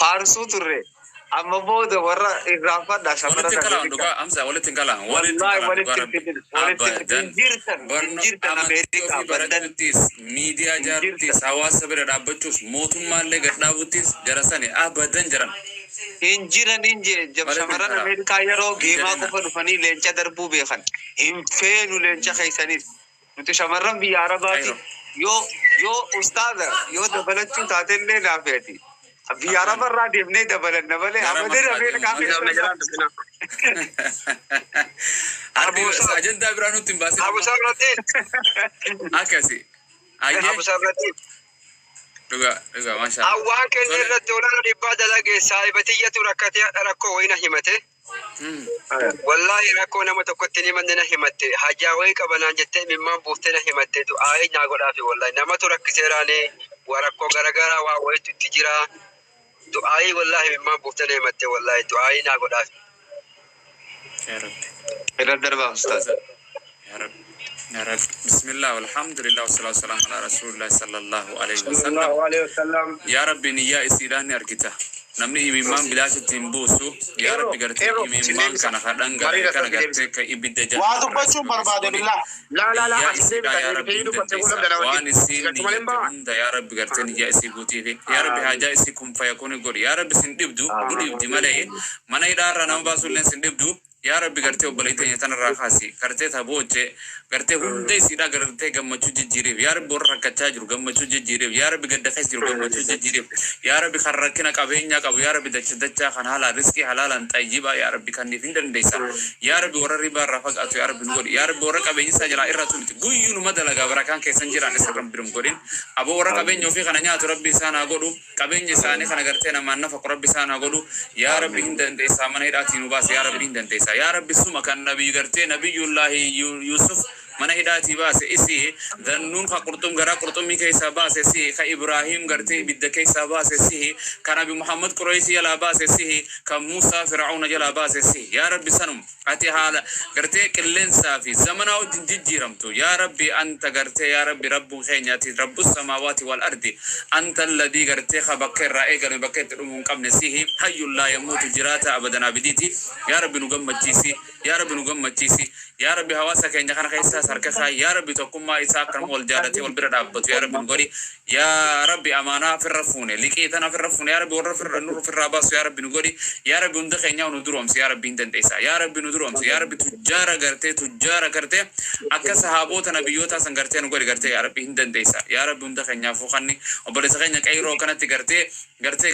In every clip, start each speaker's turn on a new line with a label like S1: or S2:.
S1: فارسو ترى أما بود ورا إغرافات شمرة
S2: دوكا أمسا ولا تنقلان
S1: والله ولا تنقلان جيرتن أمريكا
S2: بدن ميديا جارتيس حواس برد أبتشوس موتهم مالك داوتيس جرساني أبدن جران
S1: إنجي جب شمرة أمريكا يرو جيما كفن فني لينشا دربو بيخن هم فين ولينشا خيسانيس نتو شمرة بيارباتي يو أستاذ يو دبلتشو تاتين لي نافيتي بيارا برا ديبني دبلن نبلي أبدي أمريكا
S2: أبو أجندة برانو تنباسي
S1: أبو سامرتين
S2: أكاسي
S1: أبو سامرتين
S2: دوكا ما شاء الله
S1: أوان كل الدولار ربادة لقي سايبتية ركتي ركو وين همته والله ركو نما تكتني من همته حاجاوي كبنا جت مما بوفتنا همته تو آي ناقول أفي والله نما تركسيراني وركو غرغرا ووي تجرا تو آي والله مما بوفتنا همته والله تو آي ناقول أفي
S2: يا رب
S1: إلى الدربة أستاذ
S2: يا رب يا رب بسم الله والحمد لله والصلاة والسلام على رسول الله صلى الله عليه وسلم يا رب نيا إسيراني أركتا نمني إمام بلاش تنبوسو يا رب قرتي إمام كان خدان قال كان قرتي كإبدة جد
S3: واتو بچو برباد بالله
S1: لا
S2: يا رب وان سين يا رب قرتي نيا إسيبوتي يا رب حاجة إسيكم فيكون يقول يا رب سندبدو بدي ملاي من يدار أنا باسولين سندبدو يا رب قرتي وبليتني تنرخاسي قرتي تبوجه قرتي هندي سيدا قرتي جمّتشو جيريف يا رب ورا كتاجر جمّتشو جيريف يا رب قد خسر جمّتشو جيريف يا رب خرّكنا كابينيا كابو يا رب دتشدتشا خن حالا رزقي حلالا طيبا يا رب كان نفندن ديسا يا رب ورا ربا رفق أتو يا رب نقول يا رب ورا كابيني سجلا إرتول تقولون ماذا لقى بركان كيسنجران إسرائيل برم قولين أبو ورا كابيني في خنانيا ربي سانا قولو كابيني ساني خنا قرتنا ما نفق ربي سانا قولو يا رب هندن ديسا من هيراتي نباس يا رب هندن ديسا يا رب سوما كان نبي قرتي نبي الله يوسف من هداتي باس إسي ذنون فقرتم غرا قرتم ميكيسا باس إسي كإبراهيم غرتي بدكيسا باس إسي كنبي محمد قريسي يلا باس إسي كموسى فرعون يلا باس إسي يا رب سنم أتي حال غرتي كلن سافي زمن أو جنجي رمتو يا ربي أنت غرتي يا ربي رب خينياتي رب السماوات والأرض أنت الذي غرتي خبكر رأي غني بكيت رمون قم نسيه حي لا يموت جراتا أبدا بديتي يا رب نقم مجيسي يا رب نقم مجيسي يا رب هواسك إن جخنا خيسا سركخا يا رب تقوم ما إساق كرم والجارتي والبرد أبط يا رب نقولي يا رب أمانة في الرفونة لكيتنا في الرفونة يا رب ورفر النور في الراباس يا رب نقولي يا رب ندخلنا وندرومس يا رب بنتن تيسا يا رب ندرومس يا رب تجارة كرتة أكا صحابوت نبيوتا سنكرتة نقولي كرتة يا رب هندن تيسا يا رب ندخلنا فوقني وبرسخنا كأيرو كانت كرتة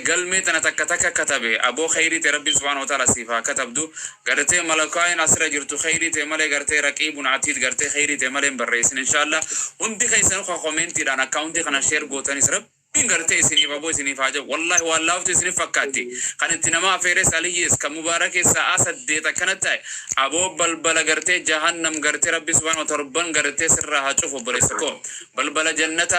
S2: قلمي تنتكتك كتبه أبو خيري ربي سبحانه وتعالى سيفا كتبدو كرتة ملكاين أسرع جرتو خيري تملك كرتة رقيب عتيد كرتة خيري تملين برئيسين إن شاء الله هندي خيسانو خامنتي دان أكاونتي خنا شير غوتاني سرب بينغرتي سيني بابو سيني فاجا والله تسيني فكاتي كانت نما فيرس عليس كمبارك ساسد ديتا كانت ابو بلبل غرتي جهنم غرتي ربي سبحانه وتعالى غرتي سرها تشوف بريسكو بلبل جنة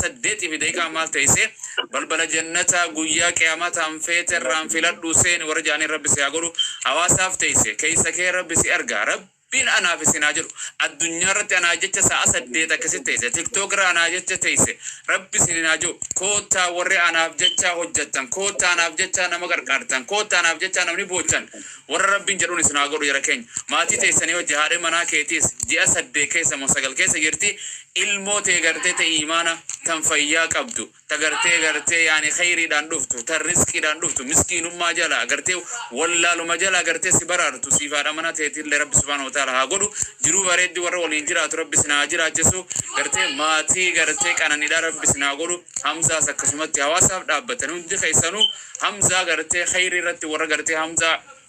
S2: سديت في ديكا مال تيسي بلبل جنة غويا قيامت ام فيتر رام فيلد حسين ورجاني ربي سيغلو اواساف تيسي كيسكي ربي سي ارغا رب بين أنا في سناجر الدنيا رت أنا جت سأسد ديتا كسيتة تيك توك أنا جت تيسة ربي سناجو كوتا وري أنا بجت هجتن كوتا أنا بجت أنا مقر كارتن كوتا أنا بجت أنا مني بوتن ور ربي جروني سناجر يركين ما تي تيسني وجهاري منا كيتيس جي أسد ديكيس مسجل كيس جرتي الموت غرتي إيمانا تنفيا كبدو تغرتي غرتي يعني خيري دان دفتو ترزقي دان دفتو مسكين ما جلا غرتي ولا لو ما جلا غرتي سبرارتو سيفا امنا تيتي لرب سبحانه وتعالى هاغدو جرو بريد ور ولين جرا رب سناجرا جسو غرتي ماتي غرتي كانني رب سناغدو حمزه سكسمت حواسا دابتن دي خيسنو حمزه غرتي خيري رت ور غرتي حمزه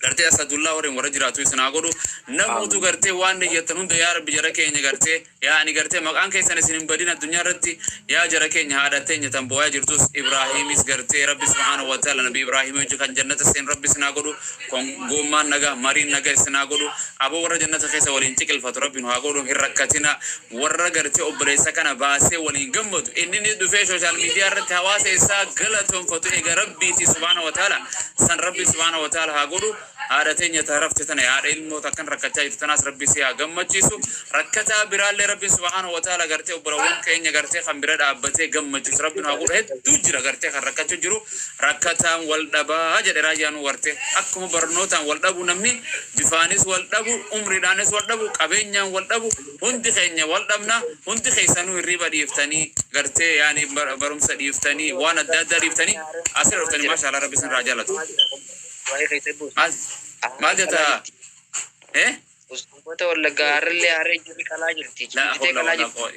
S2: غرتي اسد الله ورين ورجراتو سناغدو نموتو غرتي وان يتنون يا رب جركين غرتي يعني غرتي مكان كيسن سنين بدين الدنيا رتي يا جركين هادتين تنبويا جرتوس ابراهيم اس غرتي رب سبحانه وتعالى نبي ابراهيم يجو كان جنة سين رب سناغدو كون غومان نغا مارين نغا سناغدو ابو ور جنة خيس ولين تكل فترب هاغدو هركتنا ور غرتي اوبريسا كان باسي ولين غمد انني دو في سوشيال ميديا رت حواسه اسا غلطون فتو ربي سبحانه وتعالى سن ربي سبحانه وتعالى هاغدو هذا يتعرفت تنا يا علم تكن ركعتها يتناس ربي سيا جمّتشيسو ركعتها برال ربي سبحانه وتعالى قرتي وبروان كينيا قرتي خم براد أبتي جمّتشيس ربنا أقول هاد تجرا قرتي ركعتها جرو ركعتها والدبا هجر راجان ورتي أكم برنوتا والدبو نمني بفانيس والدبو عمري دانيس والدبو كابينيا والدبو هندي خينيا والدبنا هندي خيسانو الربا ديفتني قرتي يعني برم سديفتني وانا دادا ديفتني أصير رفتني ما شاء الله ربي سن رجالته ما جتا إيه
S3: ولا قار اللي عرج كلاجرتي
S2: لا حول ولا قوة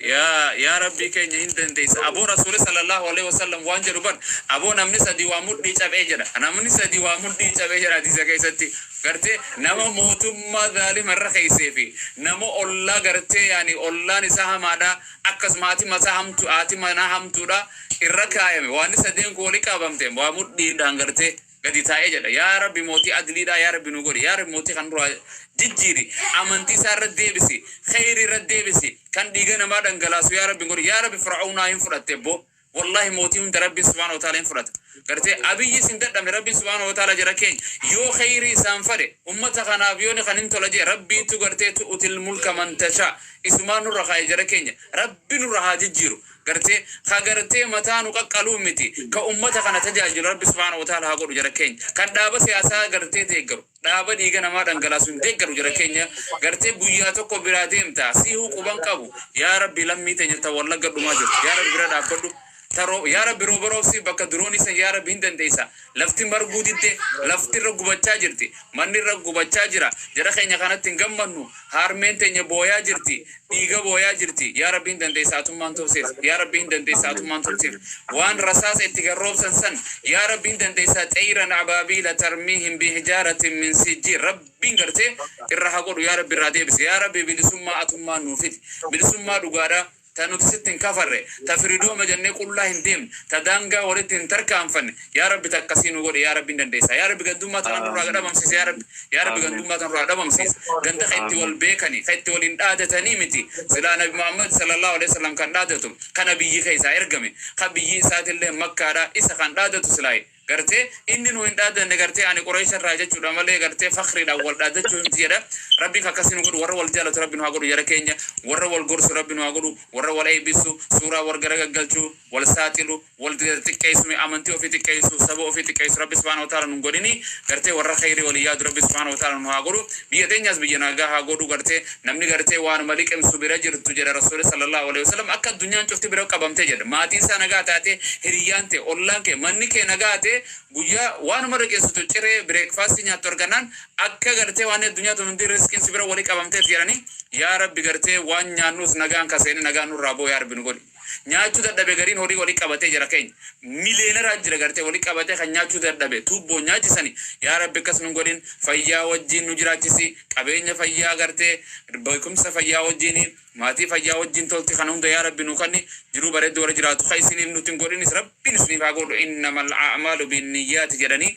S2: يا ربي كين هندن ديس أبو رسول صلى الله عليه وسلم وانجر بن أبو نمني سدي وامود دي تبعجرا أنا مني سدي وامود دي تبعجرا دي سكيستي قرتي نما موتم ما ذالي مرة خيسي نما الله قرتي يعني الله نساها ماذا أكس ماتي مساهم تو آتي منا هم تودا الركايم واني سدين كولي كابمتهم وامود دي دانغرتي قدي تايجا يا ربي موتي أدليدا يا ربي نقول يا ربي موتي خنرو جيجيري أمانتي سار الدبسي خيري الدبسي كان ديجنا ما دنجلاس يا ربي نقول يا ربي فرعون ينفرد تبو والله موتي من ربي سبحانه وتعالى ينفرد قرتي أبي سندت من ربي سبحانه وتعالى جركين يو خيري سانفري أمة خنا بيوني خنين تلاجي ربي تقرتي تؤتي الملك من تشاء اسمان الرخاء جركين ربي نرها جيجيرو قرتي خاغرتي متانو قالومتي كأمة خنا تجاجل ربي سبحانه وتعالى هاقول جركين كان دابا سياسة قرتي تيجرو دابا ديغنا ما دنگلاسون تيجرو جركين قرتي بوياتو كبراتيم تا سيهو قبان قبو يا ربي لمي تنجل تولى قدو ماجر يا ربي براد أبدو ترو يا رب روبروسي بك دروني سن يا رب هندن ديسا لفتي مرغوديتي لفتي رغو بچاجرتي مني رغو بچاجرا جرا خينيا كانت تنگمنو هارمين تنيا بويا جرتي ديغا بويا جرتي يا رب هندن ديسا تمان توسيس يا رب هندن ديسا تمان توسيس وان رصاص اتغروب سنسن يا رب هندن ديسا تيرن عبابيل ترميهم بحجارة من سجيل رب بينغرتي الرحقو يا رب رادي بس يا رب بلسما اتمان نوفيت بلسما دغارا تنوتستين كفر تفريدو مجنة كلها هندم تدانغا وريتين تركان فن يا رب تكسين وقول يا رب ندنديسا يا رب قدوم ما تنور راقدا ممسيس يا رب قدوم ما تنور راقدا ممسيس قند خيتي والبيكني خيتي والإنادة تنيمتي سلا نبي محمد صلى الله عليه وسلم كان دادتهم كان بيجي خيسا إرقمي خبيجي سات الله مكة را إسا كان دادتو سلاي قرتي إني نو إندادة نقرتي أنا قريش الراجع شو رمالي قرتي فخري الأول دادة شو انتيرا ربي كاسين وقول ورا والجالة ربي نهاقول يا ركينيا ورا والجرس ربي نهاقول ورا والأيبسو سورة ورجرا قلتو والساتلو والتكيسو أمانتي وفي تكيسو سبوا وفي تكيسو ربي سبحانه وتعالى نقولني قرتي ورا خيري ولياد ربي سبحانه وتعالى نهاقول بيدين ياس بيجنا جا هاقولو قرتي نمني قرتي وان ملك أم سبيراجر تجرا رسول صلى الله عليه وسلم أكاد الدنيا شفت بيرو كبام تجر ما تيسا نجاتاتي هريانتي أولانك منك نجاتي بويا وان مرة كيسو تجري بريكفاست نياتور كنان أكاد قرتي وان الدنيا تمندي رزقين سبيرو ولي كبام تجراني يا رب قرتي وان نانوس نجان كاسين نجانو رابو يا رب نقول nyaachuu dadhabe gariin horii walii qabatee jira keenya miliyeenara jira gartee walii qabatee kan nyaachuu dadhabe tuubboo nyaachisani yaa rabbi akkas nu godhin fayyaa wajjin nu jiraachisi qabeenya fayyaa gartee beekumsa fayyaa wajjin maatii fayyaa wajjin tolti kan hunda yaa rabbi nu kanni jiruu bareedduu warra jiraatu kaysiniif nuti hin godhinis rabbiin isiniif haa godhu innamal a'maalu binniyyaati jedhanii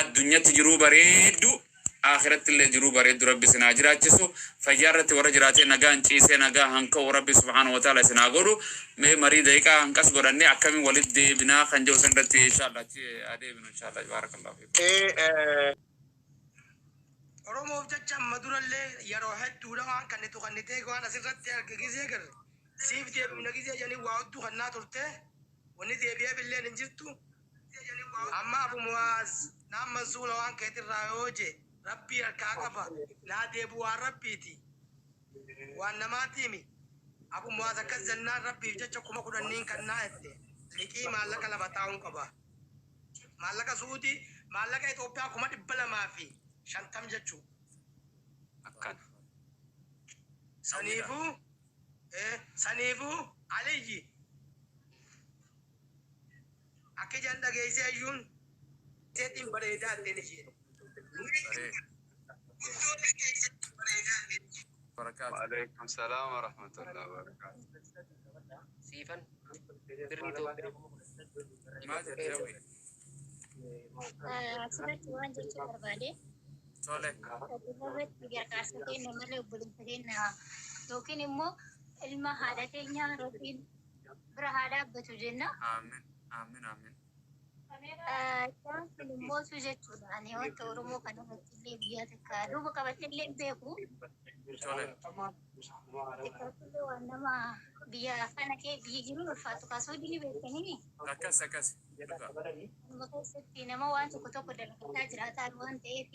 S2: addunyaatti jiruu bareedduu آخرت اللي جروب ريد ربي سناجراتشسو فجارت ورجراتي نجان تيسي نجا هنكو ربي سبحانه وتعالى سناغورو مي مريض هيكا هنكس غراني أكمل ولد دي بنا خنجو سندتي إن شاء الله تي أدي بنا إن شاء الله بارك الله فيك.
S4: رومو بتجمع مدور اللي يروح تورا عن كنتو كنتي كوانا سيرت كيزي كر سيف دي من كيزي يعني وعدو خنا ترته وني بيا بالله نجتو أما أبو مواز نام مسؤول عن كتير رايوجي ربي الكعبة لا ديبو ربيتي وانا ما تيمي أبو موازا كزنا ربي جتشو كما كنا كنا إتي لكي مالك لبتاعون كبا مالك سعودي مالك إثيوبيا كما تبلا ما في شنتم جتشو
S2: أكاد
S4: سنيفو عليجي أكيد عندك جيزة يون تيتم بريدات تنشين
S5: وعليكم السلام ورحمة الله وبركاته.
S3: سيفن
S2: ما تجاوي
S6: سمعت وين جيت بربادي
S2: سولك
S6: تبغى تجار كاسكين نملي وبلنتين لكن إمو الماء هذا كينيا روتين برهادا بتوجينا
S2: آمين آمين آمين
S6: كان mootu jechuudha. Ani wanta Oromoo kana irratti illee biyya takka duuba qabatee illee beeku. Xiqqaatullee waan nama biyya kana kee biyyi jiru ulfaatu kaasuu dini beekanii.
S2: Akkas.
S6: Nama keessatti nama waan tokko dalagataa jiraataa waan ta'eef.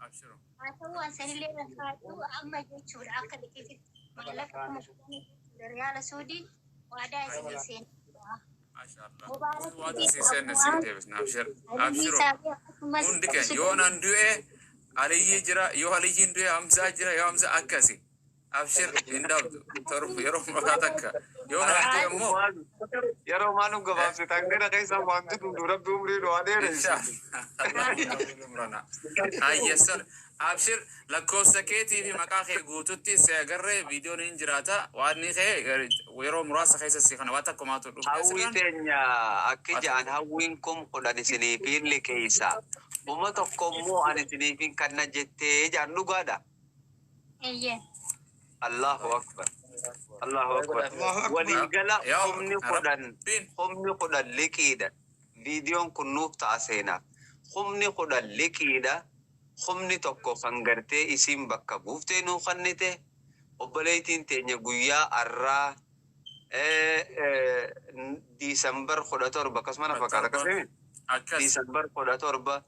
S2: Abshiro.
S6: Haa ta'u waan sanillee rakkaatu amma jechuudha akka dhiqeetti maallaqa kuma Riyaala Suudii waadaa isinii seenaa.
S2: Waan siiseen nasiin deebisna abshiro. Hundi keenya yoo nan du'e Aliyyi jira yoo Aliyyiin du'e Hamzaa jira yoo Hamzaa akkasi. Abshir hin dhabdu torba yeroo muraasa takka yoo nan du'e immoo
S5: yeroo maanu gabaabse tangana keessa wanti dundu rabbi umrii du'aa dheeressa.
S2: Ayyasan abshir lakkoofsa keetii fi maqaa kee guututti si agarree viidiyoon hin jiraata waan ni ka'e yeroo muraasa keessa si kana waan takka maatu dhufu.
S5: Hawwii teenya akka ja'an hawwiin kun kudhan isiniifiin likeessa. Uma tokko immoo ani isiniifiin kanna jettee jaan dhugaadha. Allahu akbar. Waliigala humni kudhan liqiidha. Viidiyoon kun nuuf ta'a seenaaf. Humni kudhan liqiidha. Humni tokko kan gartee isin bakka buuftee nuu kannite. Obboleettiin teenya guyyaa arraa Diisembar 17 akkasuma fakkaata akkasumi. Diisembar 17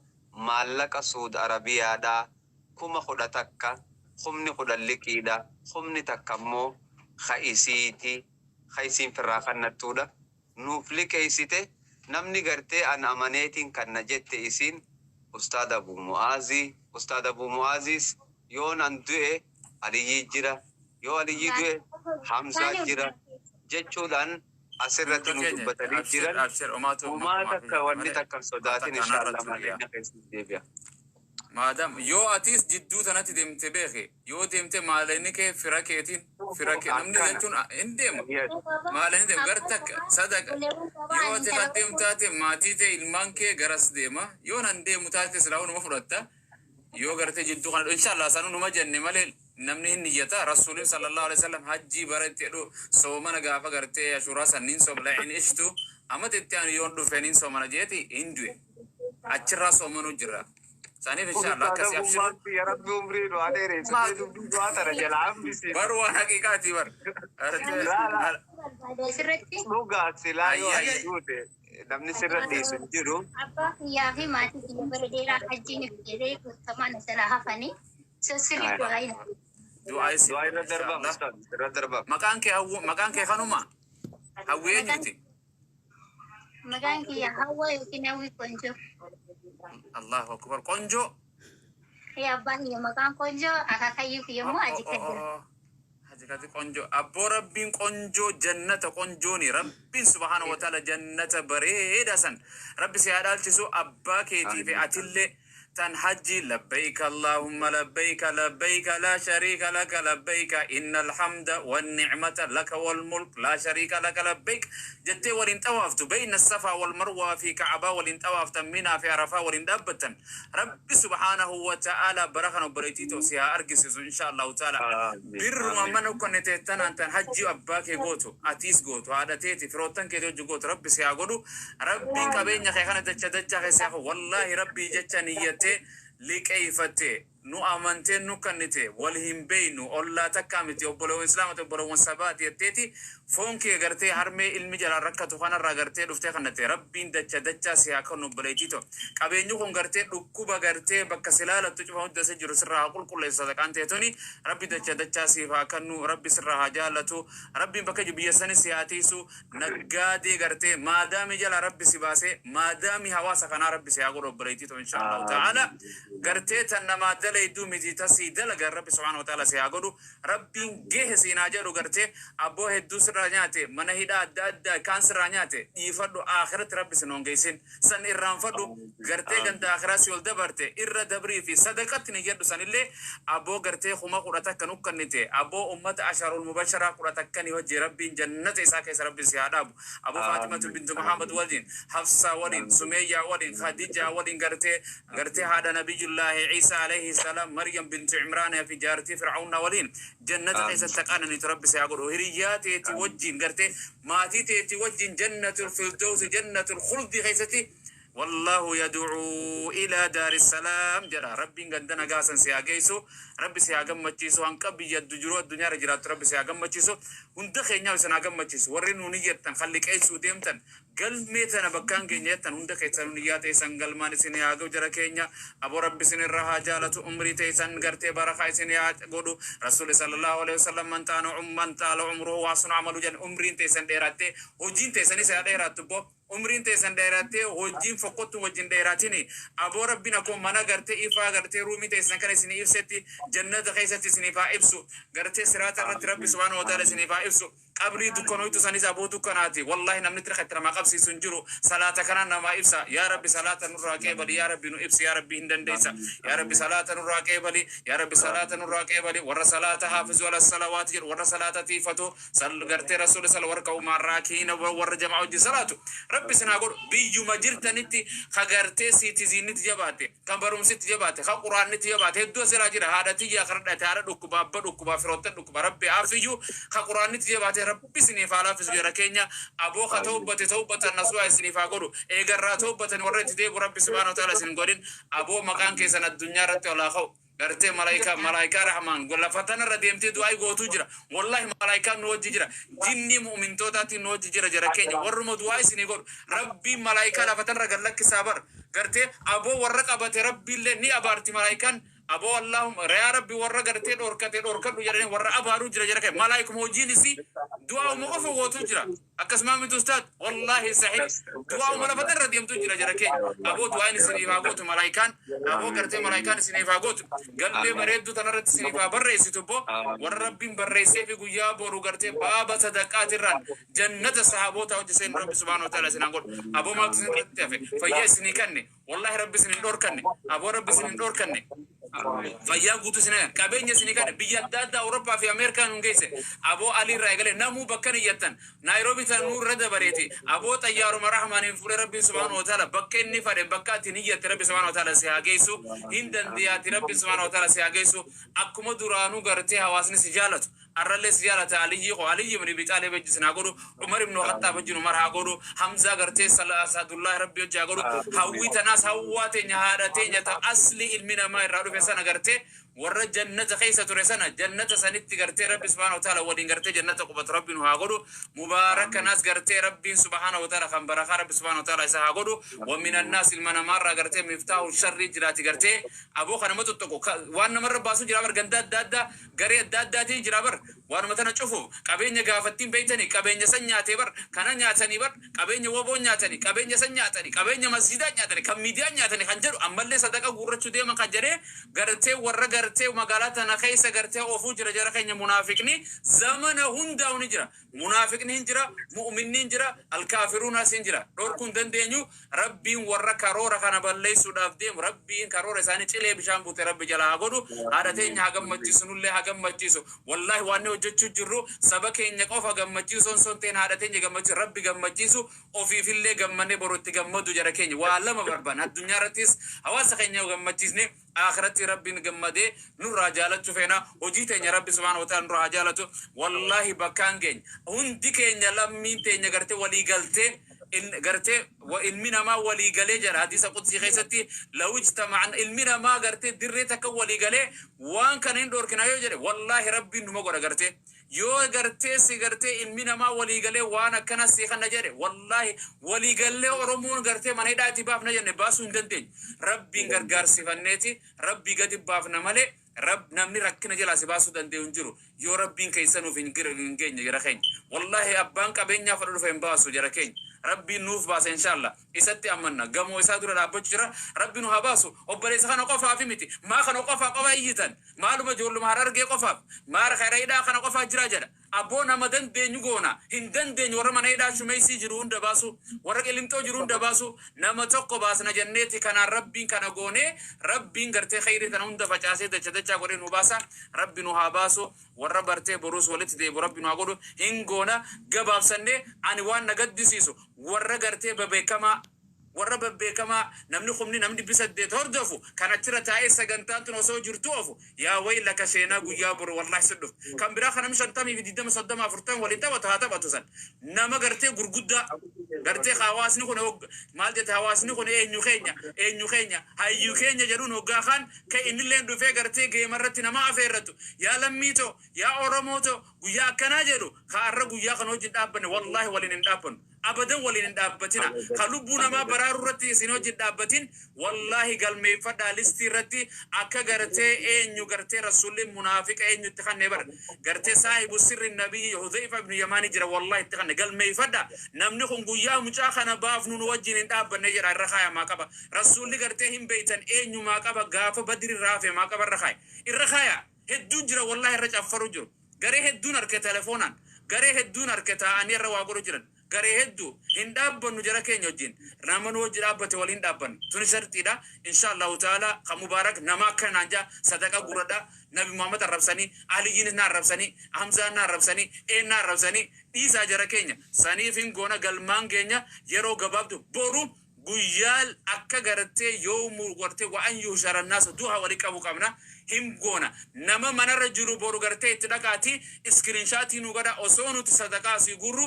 S5: maallaqa Suud Arabiyaadhaa 10,000 takka. Humni kudhan liqiidha. Humni takka immoo isiin firraa kannattuudha. Nuuf liqeessite namni gartee an amaneetiin kanna jette isin Ustaad Abu Mu'aazii. Ustaad Abu Mu'aaziis yoo nan du'e Aliyyi jira. Yoo Aliyyi du'e Hamzaa jira jechuudhaan asirratti nu dubbatanii jiran. Uumaa takka wanni takka sodaatin inshaallah malleenya keessatti deebi'a.
S2: Madam yoo atis jidduu tanatti deemte beeke yoo deemte maalinni kee fira keetiin namni jechuun hin deemu maalinni deemu gar takka sadaqa yoo ati kan deemu taate maatii ta'e ilmaan kee garas deema yoo nan deemu taate silaa numa fudhatta yoo gartee jidduu kana inshallah sanu numa jenne malee namni hin niyyata rasuulin sallallahu alaihi wasallam hajjii baratti jedhu soomana gaafa gartee ashuuraa sanniin soomla in ishtu amma tetti an yoon dhufeeniin soomana jeeti hin du'e achirraa soomanu jira. Sanif inshallah kasi abshir
S5: ya rabbi umri du'aa dheeressa du'aa tara jalaa bisi
S2: baru waan haqiqaati bar
S5: dhugaa silaa yoo duute namni sirratti isin jiru
S6: abbaa kiyyaa fi maatii kiyya bara dheeraa hajjiin jedhee guutaman sana hafanii sirrii
S2: du'aa
S5: irra darba ustaad irra darba
S2: maqaan kee kanuma hawwii eenyuti
S6: maqaan kiyya hawwa yookiin hawwii konjo.
S2: Allahu akbar konjo.
S6: Ya abbaan kiyya maqaan konjo akaakayyuu kiyya immoo
S2: ajikati konjo abbo rabbiin konjo jannata konjooni rabbiin subhaanahu wa ta'ala jannata bareeda san rabbi si haadhaalchisu abbaa keetii fi atillee tan hajji labbayka allahumma labbayka la sharika laka labbayka innal hamda wan ni'mata laka wal mulk la sharika laka labbayk jettee waliin xawaaftu bayna safa wal marwa fi ka'aba waliin xawaaftan mina fi arafa waliin dhaabbatan rabbi subhanahu wa ta'ala barakana bareetito si haa argisiisu insha Allah ta'ala birruma mana konnete tan hajji abbaa kee gootu atis gootu haadhateeti firootan kee gootu rabbi si haa godhu rabbiin qabeenya kee kana dacha keessa wallahi rabbi jecha niyyate liqeeffate nu amante nu kannite wal himbeenu olla takkamiti obbolo islaamati obbolo sabaati yetteeti fonki garte harme ilmi jala rakkatu kanarra garte dhufte kannate rabbiin dacha si akka nu baleetito qabeenyu kun garte dhukkuba garte bakka silaalatu cufa hunda se jiru sirra qulqulleessa sadaqante toni rabbi dacha si akka nu rabbi sirra hajaalatu rabbi bakka jibiya sani si atisu naggaade garte maadaami jala rabbi si baase maadaami hawaasa kana rabbi si akka baleetito insha Allah ta'ala garte tan nama idu miti tasi dalaga rabbi subhanahu wa ta'ala si agodu rabbin gehe sina jadu garte abbo heddu sirra nyaate mana hida adda kan sirra nyaate ifadu akhirat rabbi sinon geysin san irran fadu garte ganda akhirat si wal dabarte irra dabri fi sadaqat ni jadu sanille abbo garte khuma qurata kanu kannite abbo ummat asharul mubashara qurata kani wajhi rabbin jannati isa kaysa rabbi si adabu abu fatima bint muhammad wadin hafsa wadin sumayya wadin khadija wadin garte hada nabiy الله عيسى عليه السلام مريم بنت عمران في جارتي فرعون ولين جنة عيسى تقانا نتربي سيقول هريات يتوجين قرتي ماتي يتوجين جنة الفردوس جنة الخلد خيستي والله يدعو إلى دار السلام جرى ربي عندنا قاسن سياجيسو ربي سياجم متشيسو هنكبي يدجرو الدنيا رجلات ربي سياجم متشيسو هندخينيا وسناجم متشيسو ورين ونية تنخليك أي سوديم تن قل ميتنا بكان جنية تن هندخي تنونيات يسن قل ما نسيني آجو جرى كينيا أبو ربي سن الرها جالة أمري تيسن قرتي برخاي سيني قولو رسول صلى الله عليه وسلم من تانو عمره واسن عملو جن أمرين تيسن ديراتي وجين تيسن سياديرات بو umrin teessan dheerattee hojiin foqqottu wajjin dheeraatini aboo rabbiin akkuma mana gartee ifaa gartee ruumii teessan kana isin ibsetti jannata keessatti isiniif haa ibsu gartee siraata irratti rabbi subhaanahu wa ta'ala isiniif haa ibsu qabrii dukkanoitu sanis aboo dukkanaati wallahi namni tirqatti nama qabsiisu hin jiru salaata kanaan nama ibsa yaa rabbi salaata nurraa qeebali yaa rabbi nu ibsi yaa rabbi hin dandeessa yaa rabbi salaata nurraa qeebali yaa rabbi salaata nurraa qeebali warra salaata haafizu ala salawaati jedhu warra salaata tiifatu gartee rasuuli sala warqa umarraa kiina warra jamaa wajjin salaatu rabbi sinaa godhu biyyuma jirtanitti kagartee siitiziinitti jabaate kan barumsitti jabaate kan quraannitti jabaate hedduu siraa jira haadhatii yaa kadhate haadha dhukkuba abba dhukkuba firoottan dhukkuba rabbi aafiyyuu kan quraannitti jabaate rabbi siniif haa laafisu jira keenya aboo ka ta'ubbatan nasuwaa isiniif haa godhu eegarraa ta'ubbatan warra itti deebu rabbi subhaanahu wa ta'ala isin godhin aboo maqaan keessan addunyaa irratti olaa ka'u gartee malaayikaa rahmaan golafatan irra deemtee du'aa gootuu jira wallahi malaayikaan nu wajji jira jinni mu'mintootaatti nu wajji jira keenya warruma du'aa isinii godhu rabbiin malaayikaa lafatan irra gallakkisaa bar gartee aboo warra qabate rabbiillee ni abaarti malaayikaan aboo allahumma yaa rabbi warra gartee dhorkadhu jedhanii warra abaaruu jira kee malaayikum hojiin isii du'aa uma qofa gootuu jira akkasuma mitu ustaad wallahi sahih du'aa uma lafatan irra deemtuu jira keenya aboo du'aan isiniif haa gootu malaayikaan aboo gartee malaayikaan isiniif haa gootu galbee bareedduu tanarratti isiniif haa barreessitu boo warra rabbiin barreessee fi guyyaa boru gartee baaba sadaqaatirraan jannata sahaboota hojjiseen rabbi subhaanahu wa ta'ala isin haa godhu aboo maaltu isin irratti hafe fayyaa isinii kanne wallahi rabbi isin hin dhorkanne aboo rabbi isin hin dhorkanne fayyaa guutuu isin qabeenya isinii kanne biyya adda addaa Awurooppaa fi Ameerikaan nun geesse aboo aliirraa eegalee namuu bakkan iyyattan naayiroobii tan nuu irra dabareeti aboo xayyaaruma rahmaaniin fuudhee rabbi subhaanahu wa ta'ala bakka inni fadhe bakka ati niyyatte rabbi subhaanahu wa ta'ala si haa geessu hin dandeeyaati rabbi subhaanahu wa ta'ala si haa geessu akkuma duraanuu gartee hawaasni si jaalatu arralee si jaalata aliyyi ibn abi xaalib wajjin haa godhu umar ibn khattaab wajjin umar haa godhu hamzaa gartee asadullahi rabbi wajjin haa godhu hawwii tanaas hawwaa teenya haadha teenya ta asli ilmi namaa irraa dhufe sana gartee warra jannata keessa ture sana jannata sanitti gartee rabbi subhaanahu wa ta'ala waliin gartee jannata qubatu rabbiin haa godhu mubaarakanas gartee rabbiin subhaanahu wa ta'ala kan barakaa rabbi subhaanahu wa ta'ala isa haa godhu wa minan naas ilma namaarraa gartee miftaahu sharrii jiraati gartee aboo kana matuttoko waan namarra baasu jira bar ganda adda addaa garee adda addaatiin jira bar waan matana cufu qabeenya gaafattiin beeytanii qabeenya san nyaatee bar kana nyaatanii bar qabeenya woboo nyaatanii qabeenya san nyaatanii qabeenya masjidaa nyaatanii kan miidiyaa nyaatanii kan jedhu ammallee sadaqa guurrachuu deeman kan jedhee gartee warra gartee magaalaa tana keessa gartee ofuu jira keenya munaafiqni zamana hundaa'u ni jira munaafiqni hin jira mu'minni hin jira alkaafiruunas hin jira dhorkuun dandeenyu rabbiin warra karoora kana balleessuudhaaf deemu rabbiin karoora isaanii cilee bishaan buute rabbi jala haa godhu haadha teenya haa gammachiisu nullee haa gammachiisu wallahi waan hojjechuu jirru saba keenya qofa gammachiisu osoo ta'in haadha teenya gammachiisu rabbi gammachiisu ofiifillee gammannee borutti gammadu jara keenya waa lama barbaanna addunyaa irrattis hawaasa keenya gammachiisne akhiratti rabbiin gammadee nurraa jaalachuu feena hojii teenya rabbi subhaanahu wa ta'ala nurraa jaalatu wallahi bakkaan keenya hundi keenya lammiin teenya gartee walii galtee gartee ilmi namaa walii galee jira hadiisa qudsii keessatti lawujtama'an ilmi namaa gartee dirree takka walii galee waan kana hin dhorkina yoo jedhe wallahi rabbiin numa godha gartee yoo gartee si gartee ilmi namaa walii galee waan akkana si kana jedhe wallahi walii galee oromoon gartee mana hidhaati baafna jenne baasuu hin dandeenyu rabbiin gargaarsifanneeti rabbii gadi baafna malee namni rakkina jalaa si baasuu danda'u hin jiru yoo rabbiin keessanuuf hin geenye jara keenya wallahi abbaan qabeenyaa fadhu dhufe hin baasu jara keenya rabbiin nuuf baasa inshallah isatti amanna gamoo isaa dura dhaabbachuu jira rabbiin nu haa baasu obboleessa kana qofaaf miti maa kana qofa iyyitan maaluma ijoolluma harargee qofaaf maara khayra hidhaa kana qofa jira jedha abboo nama dandeenyu goona hin dandeenyu warra mana hidhaa shumeessii jiru hunda baasu warra qilimxoo jiru hunda baasu nama tokko baasna jenneeti kanaan rabbiin kana goone rabbiin gartee khayrii tana hunda facaasee dachaa godhee nu baasa rabbi nu haa baasu warra bartee boruus walitti deebu rabbi nu haa godhu hin goona gabaabsannee ani waan na gaddisiisu warra gartee bebeekamaa والرب بكما نمني خمني نمني بسد تردفو كانت ترى تاي سجنتات نوسو جرتوفو يا ويلك شينا جيابر والله سدف كم براخ أنا مش أنتمي بدي دم صدام أفرتان ولي تبى تهاتبا تسان نما قرتي غرقودا قرتي خواسني كونه مالدي خواسني كونه نيوخينيا هاي يوخينيا جرون وقاخان كإن اللي عنده في قرتي جي مرتي نما أفيرتو يا لميتو يا أورموتو جويا كناجرو خارج جويا خنوج دابن والله ولين دابن أبدا ولين دابتنا خلوبنا ما برارو رتي سينوج دابتين والله قال مي فدا لستي رتي أكا قرتي إنيو قرتي رسول منافق إنيو تخن نبر قرتي صاحب سر النبي حذيفة بن يمان جرى والله تخن قال مي فدا نمنكم جويا مجاخنا بافنون وجين دابن نجر الرخايا ما كبا رسول قرتي هم بيتن إنيو ما كبا غاف بدر الرافع ما كبا الرخايا هدو جرى والله رجع فرجو غري هدو نرك تلفونان غري هدو نرك تاني رواغرو جرن غري هدو هندابن نجرا كينيو جين رامن وجرا بت ولين دابن تنشرتي دا ان شاء الله تعالى كمبارك نما كان انجا صدقه غردا نبي محمد الربساني علي جين الربساني حمزه الربساني ان الربساني ديسا جرا كينيا ساني فين غونا غلمان كينيا يرو غبابدو بورو guyyaal akka gartee yoo murgortee waan yuushara naas duha wali qabu qabna him goona nama manarra jiru boru gartee itti dhaqaati iskiriinshaatii nu godha osoo nuti sadaqaa si gurru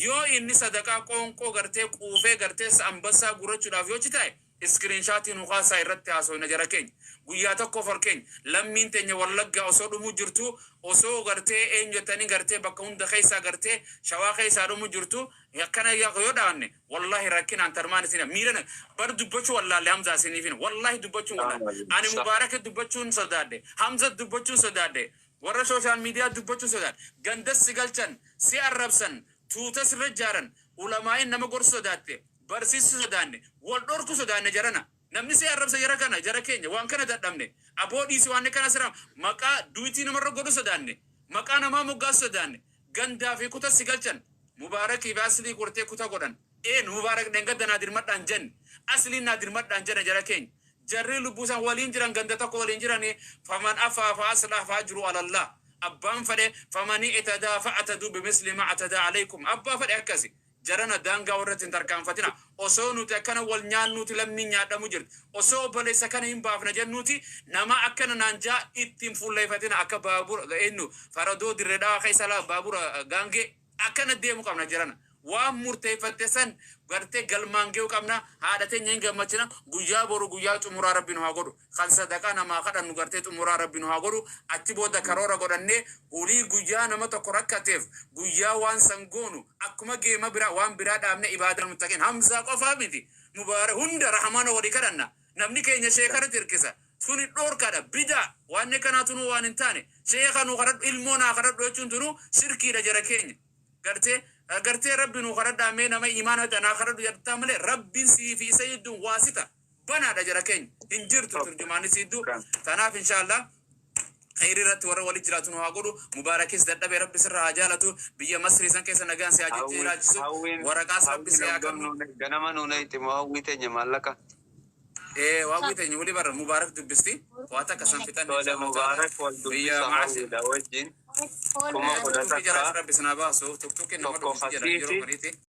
S2: yoo inni sadaqaa qoonqoo gartee quufee gartee ambassaa gurrachuudhaaf yoo citaa'e iskiriinshaatii nu kaasaa irratti haasofna jara keenya guyyaa tokko farkeenya lammiin teenya wallaggaa osoo dhumuu jirtu osoo gartee eenyotanii gartee bakka hunda keessaa gartee shawaa keessaa dhumuu jirtu akkana yoo dhaanne wallahi rakkinaan tarmaan isin miirana bar dubbachuu wallaalle hamzaa isiniifin wallahi dubbachuun wallaalle ani mubaaraka dubbachuun sodaadde hamza dubbachuun sodaadde warra sooshaal miidiyaa dubbachuun sodaadde gandas si galchan si arrabsan tuuta sirra jaaran ulamaa'in nama gorsu sodaadde barsiisu sodaanne wal dhorku sodaanne jarana namni si arrabsa jara kana jara keenya waan kana dadhabne aboodhiisi waan kana sira maqaa duutii namarra godhu sodaanne maqaa namaa moggaas sodaanne gandaa fi kuta si galchan mubaaraki baasli kurte kuta godan mubarak dengadda nadir maddan jan asli nadir maddan jan jara keenya jarri lubusan walin jiran ganda takko walin jiran faman afa fa aslah fa ajru ala allah abban fade famani itada fa atadu bimisli ma atada alaykum abba fade akasi jarana danga warratin tarkan fatina osoo nuti akkana wal nyaannuti lammi nyaadhamu jirti osoo baleessa kana hin baafna jennuti nama akkana naanjaa ittiin fulleeffatina akka baabura eenyu faradoo dirredhaa keessaa baabura gaangee akkana deemu qabna jirana waan murteeffatte san gartee galmaangee qabna haadha teenya hin gammachina guyyaa boru guyyaa xumuraa rabbiin haa godhu kan sadaqaa namaa kadhannu gartee xumuraa rabbiin haa godhu achi booda karoora godhannee ulii guyyaa nama tokko rakkateef guyyaa waan sangoonu akkuma geema biraa waan biraa dhaabne ibaadaa muttaqin hamzaa qofaa miti mubaara hunda rahmaana walii kadhanna namni keenya sheekara tirkisa suni dhorkadha bidaa waan kanaatunu waan hin taane sheekanu kadhadhu ilmoonaa kadhadhu jechuun tunu shirkiidha jara keenya gartee rabbi nu kadhadhaa mee nama imaana tanaa kadhadhu jettaa malee rabbiin sii fi isa hedduun waasita banaadha jara keenya hin jirtu turjumaani siiddu tanaaf inshaallah خير رت ورا ولي جراتون هاغورو مباركيس ددبه ربي سر حاجالتو بيا مصري سن كيس نغان سي اجي راجسو ورقاس ربي سي اكم
S5: غنما نونيت مواويته نمالكا
S2: واويته نولي بر مبارك دبستي واتا كسان فتن
S5: مبارك
S2: بيا معاشي
S5: داوجين
S2: كما قدرت ربي سنابا سو توك توك نمر